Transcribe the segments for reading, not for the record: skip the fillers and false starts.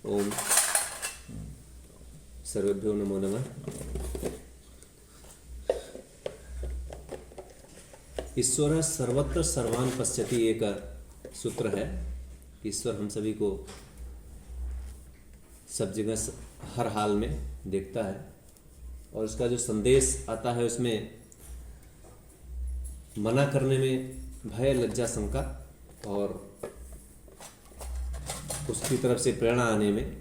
ओम सर्वेभ्यो नमो नमः। ईश्वर सर्वत्र सर्वान पश्यति एक सूत्र है। ईश्वर हम सभी को सब जगह हर हाल में देखता है और उसका जो संदेश आता है उसमें मना करने में भय, लज्जा, शंका और उसकी तरफ से प्रेरणा आने में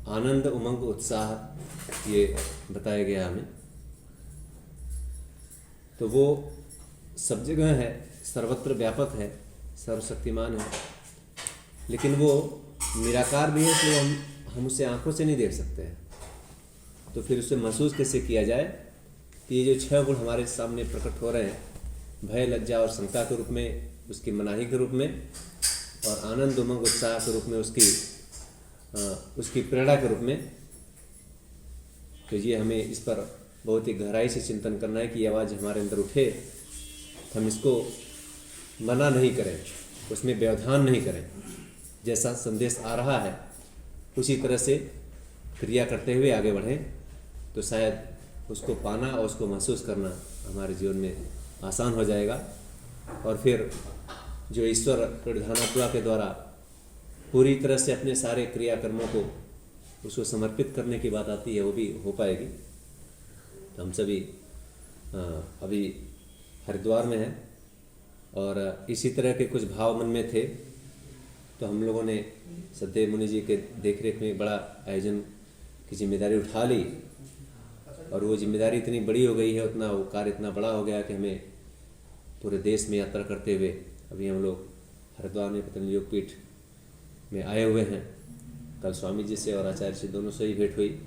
आनंद, उमंग, उत्साह ये बताया गया हमें। तो वो सब जगह है, सर्वत्र व्यापक है, सर्वशक्तिमान है, लेकिन वो निराकार भी है तो हम उसे आंखों से नहीं देख सकते हैं। तो फिर उसे महसूस कैसे किया जाए कि ये जो 6 गुण हमारे सामने प्रकट हो रहे हैं, भय, लज्जा और शंका के रूप में, उसकी मनाही के रूप में, और आनंद, उमंग, उत्साह के रूप में उसकी प्रेरणा के रूप में, तो ये हमें इस पर बहुत ही गहराई से चिंतन करना है कि ये आवाज़ हमारे अंदर उठे, हम इसको मना नहीं करें, उसमें व्यवधान नहीं करें। जैसा संदेश आ रहा है उसी तरह से क्रिया करते हुए आगे बढ़ें, तो शायद उसको पाना और उसको महसूस करना हमारे जीवन में आसान हो जाएगा। और फिर जो ईश्वर प्रणिधानात्वा के द्वारा पूरी तरह से अपने सारे क्रियाकर्मों को उसको समर्पित करने की बात आती है, वो भी हो पाएगी। तो हम सभी अभी हरिद्वार में हैं और इसी तरह के कुछ भाव मन में थे, तो हम लोगों ने सत्यदेव मुनि जी के देखरेख में बड़ा आयोजन की जिम्मेदारी उठा ली और वो जिम्मेदारी इतनी बड़ी हो गई है, उतना वो कार्य इतना बड़ा हो गया कि हमें पूरे देश में यात्रा करते हुए अभी हम लोग हरिद्वार में पतंजलि योगपीठ में आए हुए हैं। कल स्वामी जी से और आचार्य से दोनों से ही भेंट हुई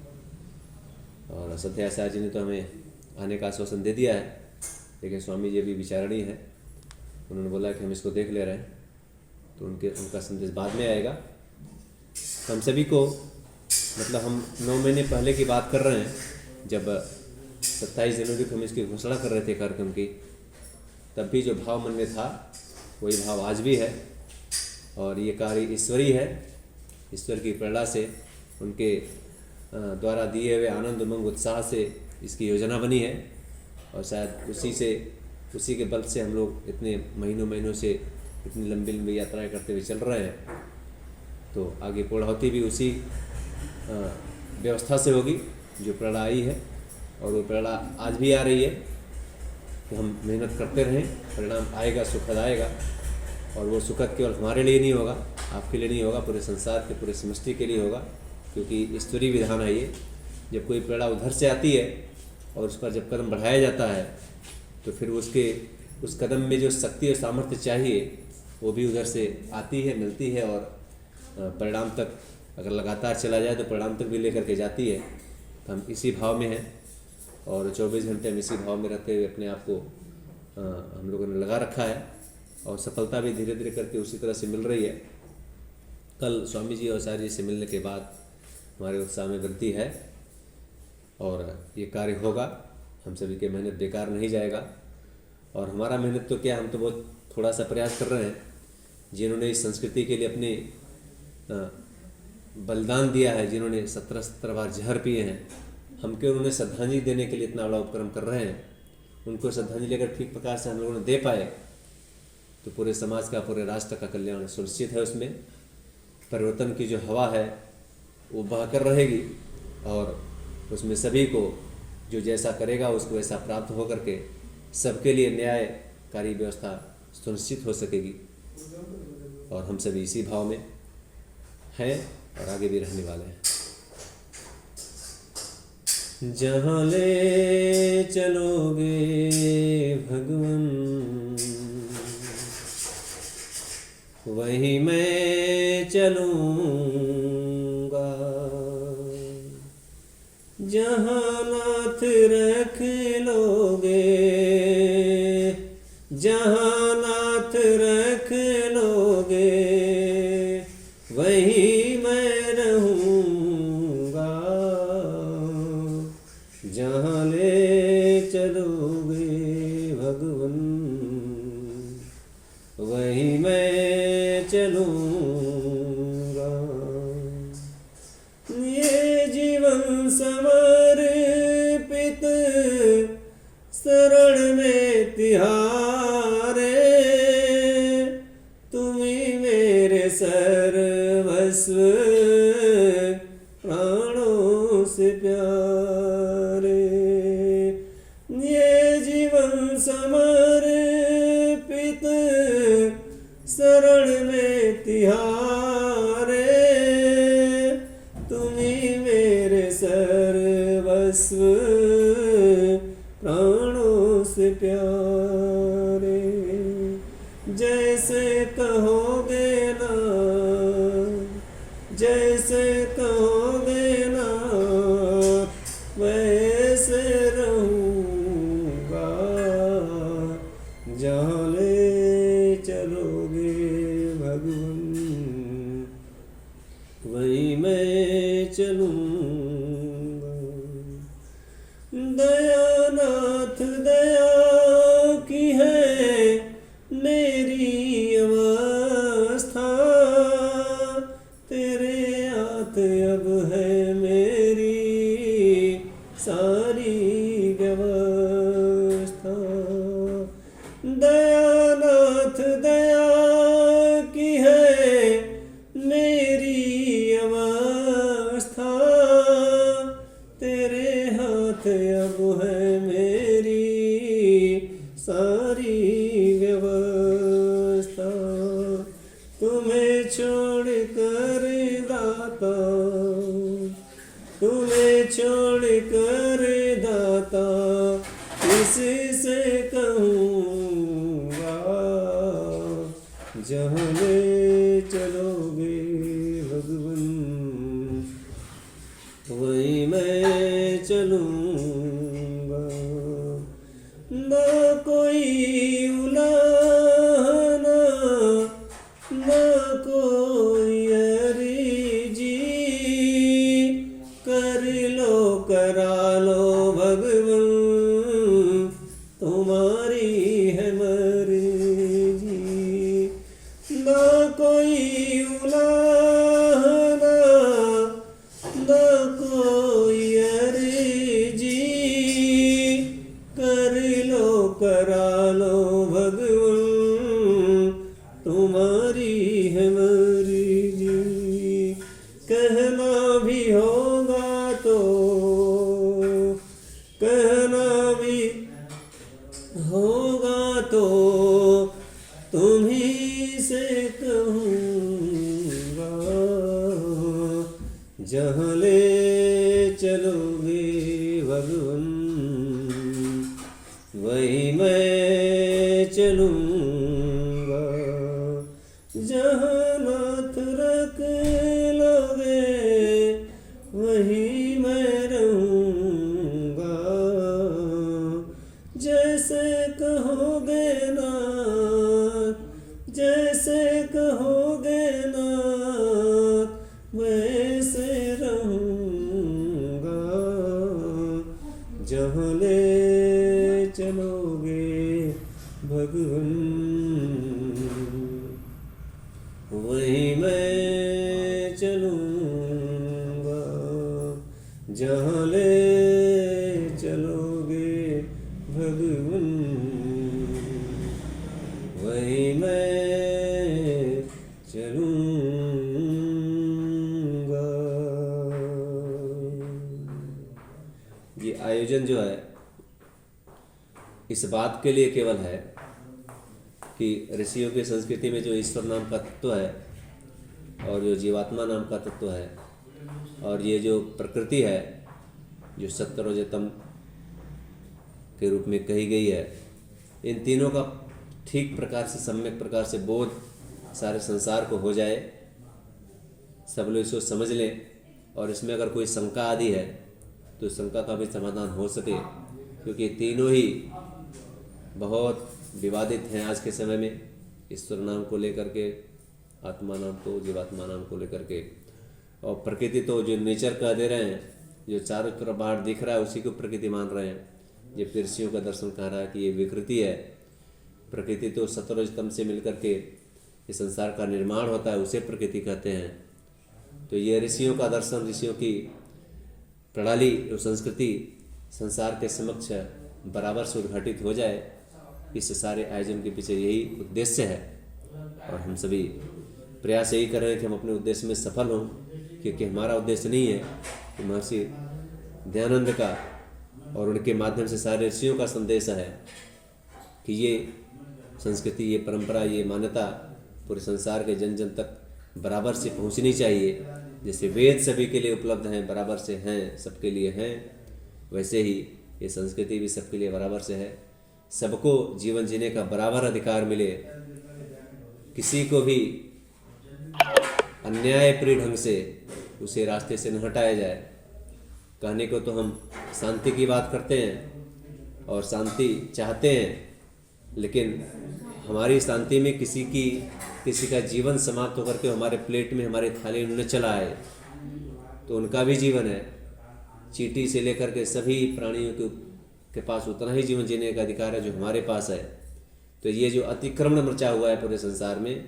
और सत्य आचार्य जी ने तो हमें आने का आश्वासन दे दिया है, लेकिन स्वामी जी अभी विचारणीय है। उन्होंने बोला कि हम इसको देख ले रहे हैं, तो उनका संदेश बाद में आएगा। तो हम सभी को मतलब हम 9 महीने पहले की बात कर रहे हैं, जब 27 जनवरी को हम इसकी घोषणा कर रहे थे कार्यक्रम की, तब भी जो भाव मन में था वही भाव आज भी है। और ये कार्य ईश्वरी है, ईश्वर की प्रेरणा से, उनके द्वारा दिए हुए आनंद, उमंग, उत्साह से इसकी योजना बनी है और शायद उसी के बल से हम लोग इतने महीनों से इतनी लंबी लंबी यात्राएं करते हुए चल रहे हैं। तो आगे पूर्णाहुति भी उसी व्यवस्था से होगी जो प्रेरणा आई है, और वो प्रेरणा आज भी आ रही है कि हम मेहनत करते रहें, परिणाम आएगा, सुखद आएगा। और वो सुखद केवल हमारे लिए नहीं होगा, आपके लिए नहीं होगा, पूरे संसार के, पूरे समष्टि के लिए होगा, क्योंकि ईश्वरीय विधान है ये। जब कोई प्रेरणा उधर से आती है और उस पर जब कदम बढ़ाया जाता है, तो फिर उस कदम में जो शक्ति और सामर्थ्य चाहिए वो भी उधर से आती है, मिलती है, और परिणाम तक अगर लगातार चला जाए तो परिणाम तक भी लेकर के जाती है। तो हम इसी भाव में हैं और 24 घंटे हम इसी भाव में रहते हुए अपने आप को हम लोगों ने लगा रखा है और सफलता भी धीरे धीरे करके उसी तरह से मिल रही है। कल स्वामी जी और आचार्य जी से मिलने के बाद हमारे उत्साह में वृद्धि है और ये कार्य होगा। हम सभी की मेहनत बेकार नहीं जाएगा। और हमारा मेहनत तो क्या, हम तो बहुत थोड़ा सा प्रयास कर रहे हैं। जिन्होंने इस संस्कृति के लिए अपने बलिदान दिया है, जिन्होंने 17 बार जहर पिए हैं, हम क्यों उन्हें श्रद्धांजलि देने के लिए इतना बड़ा उपक्रम कर रहे हैं। उनको श्रद्धांजलि अगर ठीक प्रकार से हम लोगों ने दे पाए तो पूरे समाज का, पूरे राष्ट्र का कल्याण सुनिश्चित है। उसमें परिवर्तन की जो हवा है वो बहकर रहेगी और उसमें सभी को जो जैसा करेगा उसको वैसा प्राप्त हो करके सबके लिए न्यायकारी व्यवस्था सुनिश्चित हो सकेगी। और हम सभी इसी भाव में हैं और आगे भी रहने वाले हैं। जहाँ ले चलोगे भगवन वहीं मैं चलूँगा, जहाँ नाथ रख लोगे, जहाँ नाथ रख लोगे वहीं मैं रहूँगा, जहाँ ले चलोगे भगवन वहीं मैं चलूँगा। समर्पित शरण में तिहारे, तुम्ही मेरे सर्वस्व प्राणों से प्यारे। ये जीवन समर्पित शरण में तिहारे, तुम्ही मेरे सर्वस्व प्राणों से प्यारे। जैसे कहोगे ना, जैसे कहोगे ना, वैसे रहूँगा। जहाँ ले चलोगे भगवन, वहीं मैं चलूँगा। दयानाथ दया की है मेरी अवस्था, तेरे हाथ अब है मेरी सारी व्यवस्था। दयानाथ दया की है मेरी अवस्था, तेरे हाथ अब है मेरी सारी व्यवस्था। तुम्हें छोड़ कर दाता, तुम्हें छोड़ कर दाता, किसी से कहूँगा। जहाँ ले चलोगे भगवन, वहीं मैं चलूँगा। ना कोई उलाहना, ना कोई अरीजी, कर लो करा लो भगवन, तुम्हारी है मर्जी। ना कोई उलाहना, ना कोई अर्जी, कर लो करा लो भगवन, तुम्हारी है मर्जी। कहना भी होगा तो, कहना भी होगा तो, तुम्ही से कहूँगा। जहाँ ले चलोगे भगवन, वहीं मैं चलूँगा। जहाँ नाथ रख लोगे, वहीं मैं रहूँगा। जैसे कहोगे नाथ, जैसे कहोगे नाथ, वैसे रहूँगा। जहाँ ले चलोगे भगवन, वहीं मैं चलूँगा। जहाँ ले चलोगे भगवन, वहीं मैं चलूँगा। ये आयोजन जो है इस बात के लिए केवल है कि ऋषियों की संस्कृति में जो ईश्वर नाम का तत्व है और जो जीवात्मा नाम का तत्व है और ये जो प्रकृति है जो सत्व रजतम के रूप में कही गई है, इन तीनों का ठीक प्रकार से सम्यक प्रकार से बोध सारे संसार को हो जाए, सब लोग इसको समझ लें और इसमें अगर कोई शंका आदि है तो शंका का भी समाधान हो सके, क्योंकि तीनों ही बहुत विवादित हैं आज के समय में, ईश्वर नाम को लेकर के, आत्मा नाम को, जीवात्मा नाम को लेकर के। और प्रकृति तो जो नेचर कह दे रहे हैं, जो चारों तरफ बाहर दिख रहा है उसी को प्रकृति मान रहे हैं। जब ऋषियों का दर्शन कह रहा है कि ये विकृति है, प्रकृति तो सत्वरजतम से मिलकर के इस संसार का निर्माण होता है, उसे प्रकृति कहते हैं। तो ये ऋषियों का दर्शन, ऋषियों की प्रणाली और संस्कृति संसार के समक्ष बराबर से उद्घाटित हो जाए, इस सारे आयोजन के पीछे यही उद्देश्य है। और हम सभी प्रयास यही कर रहे हैं कि हम अपने उद्देश्य में सफल हों, क्योंकि हमारा उद्देश्य नहीं है कि महर्षि दयानंद का और उनके माध्यम से सारे ऋषियों का संदेश है कि ये संस्कृति, ये परंपरा, ये मान्यता पूरे संसार के जन जन तक बराबर से पहुंचनी चाहिए। जैसे वेद सभी के लिए उपलब्ध हैं, बराबर से हैं, सबके लिए हैं, वैसे ही ये संस्कृति भी सबके लिए बराबर से है। सबको जीवन जीने का बराबर अधिकार मिले, किसी को भी अन्यायप्रिय ढंग से उसे रास्ते से न हटाया जाए। कहने को तो हम शांति की बात करते हैं और शांति चाहते हैं, लेकिन हमारी शांति में किसी का जीवन समाप्त होकर के हमारे प्लेट में, हमारी थाली में न चला आए तो उनका भी जीवन है। चींटी से लेकर के सभी प्राणियों के पास उतना ही जीवन जीने का अधिकार है जो हमारे पास है। तो ये जो अतिक्रमण मचा हुआ है पूरे संसार में,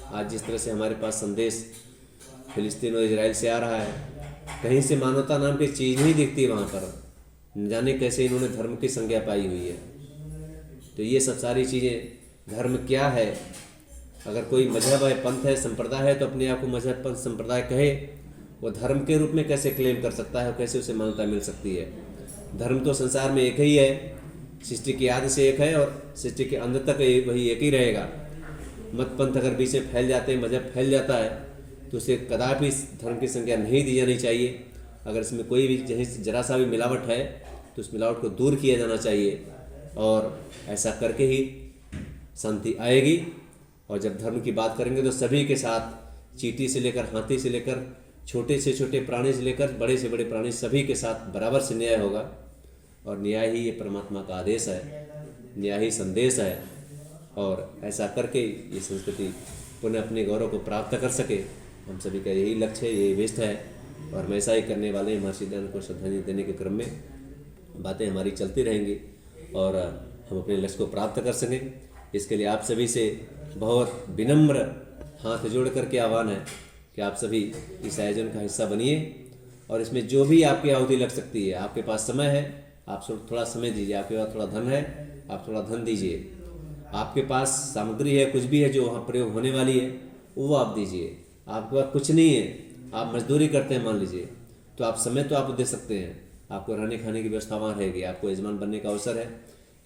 आज जिस तरह से हमारे पास संदेश फिलिस्तीन और इजराइल से आ रहा है, कहीं से मानवता नाम की चीज़ नहीं दिखती वहाँ पर, न जाने कैसे इन्होंने धर्म की संज्ञा पाई हुई है। तो ये सब सारी चीज़ें, धर्म क्या है, अगर कोई मजहब है, पंथ है, संप्रदाय है, तो अपने आप को मजहब, पंथ, संप्रदाय कहे, वो धर्म के रूप में कैसे क्लेम कर सकता है और कैसे उसे मान्यता मिल सकती है। धर्म तो संसार में एक ही है, सृष्टि की आदि से एक है और सृष्टि के अंत तक वही एक ही रहेगा। मत पंथ अगर बीच में फैल जाते हैं, मजहब फैल जाता है, तो उसे कदापि धर्म की संज्ञा नहीं दी जानी चाहिए। अगर इसमें कोई भी जरा सा भी मिलावट है तो उस मिलावट को दूर किया जाना चाहिए, और ऐसा करके ही शांति आएगी। और जब धर्म की बात करेंगे तो सभी के साथ, चींटी से लेकर हाथी से लेकर छोटे से छोटे प्राणी से लेकर बड़े से बड़े प्राणी, सभी के साथ बराबर से न्याय होगा। और न्याय ही ये परमात्मा का आदेश है, न्याय ही संदेश है। और ऐसा करके ये संस्कृति पुनः अपने गौरव को प्राप्त कर सके, हम सभी का यही लक्ष्य है, यही विष्ट है। और हम ऐसा ही करने वाले हैं। महर्षि दयानंद को श्रद्धांजलि देने के क्रम में बातें हमारी चलती रहेंगी और हम अपने लक्ष्य को प्राप्त कर सकें। इसके लिए आप सभी से बहुत विनम्र हाथ जोड़ करके आह्वान है कि आप सभी इस आयोजन का हिस्सा बनिए, और इसमें जो भी आपकी आहुति लग सकती है, आपके पास समय है, आप थोड़ा समय दीजिए। आपके पास थोड़ा धन है, आप थोड़ा धन दीजिए। आपके पास सामग्री है, कुछ भी है जो वहाँ प्रयोग होने वाली है, वो आप दीजिए। आपके पास कुछ नहीं है, आप मजदूरी करते हैं मान लीजिए, तो आप समय तो आप दे सकते हैं। आपको रहने खाने की व्यवस्था वहाँ रहेगी। आपको यजमान बनने का अवसर है।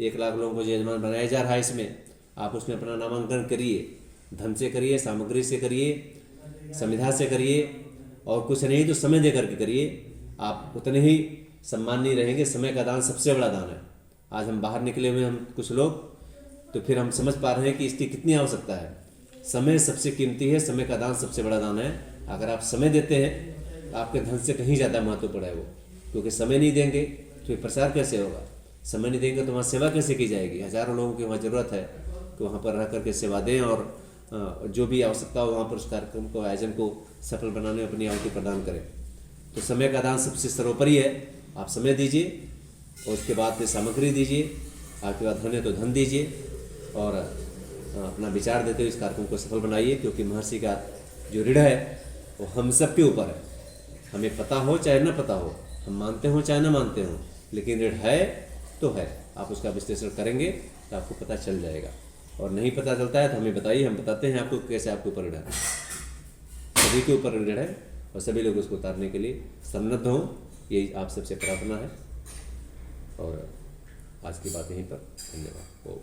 1 लाख लोगों को जो यजमान बनाया जा रहा है, इसमें आप उसमें अपना नामांकन करिए। धन से करिए, सामग्री से करिए, संविधा से करिए, और कुछ नहीं तो समय दे करके करिए। आप उतने ही सम्माननीय रहेंगे। समय का दान सबसे बड़ा दान है। आज हम बाहर निकले हुए हम कुछ लोग, तो फिर हम समझ पा रहे हैं कि इसकी कितनी आवश्यकता है। समय सबसे कीमती है, समय का दान सबसे बड़ा दान है। अगर आप समय देते हैं तो आपके धन से कहीं ज़्यादा महत्वपूर्ण है वो, क्योंकि समय नहीं देंगे तो प्रचार कैसे होगा, समय नहीं देंगे तो वहाँ सेवा कैसे की जाएगी। हज़ारों लोगों की वहाँ ज़रूरत है कि वहाँ पर रह करके सेवा दें, और जो भी आवश्यकता हो वहाँ पर उस कार्यक्रम को, आयोजन को सफल बनाने में अपनी आहुति प्रदान करें। तो समय का दान सबसे सर्वोपरि है। आप समय दीजिए और उसके बाद फिर सामग्री दीजिए। आपके पास धन है तो धन दीजिए, और अपना विचार देते हुए इस कार्यक्रम को सफल बनाइए, क्योंकि महर्षि का जो ऋण है वो हम सब के ऊपर है। हमें पता हो चाहे न पता हो, हम मानते हो चाहे न मानते हो, लेकिन ऋण है तो है। आप उसका विश्लेषण करेंगे तो आपको पता चल जाएगा, और नहीं पता चलता है तो हमें बताइए, हम बताते हैं आपको कैसे आपके ऊपर ऋण है। सभी के ऊपर ऋण है और सभी लोग उसको उतारने के लिए सन्नद्ध हों, यही आप सबसे प्रार्थना है। और आज की बात यहीं पर, धन्यवाद।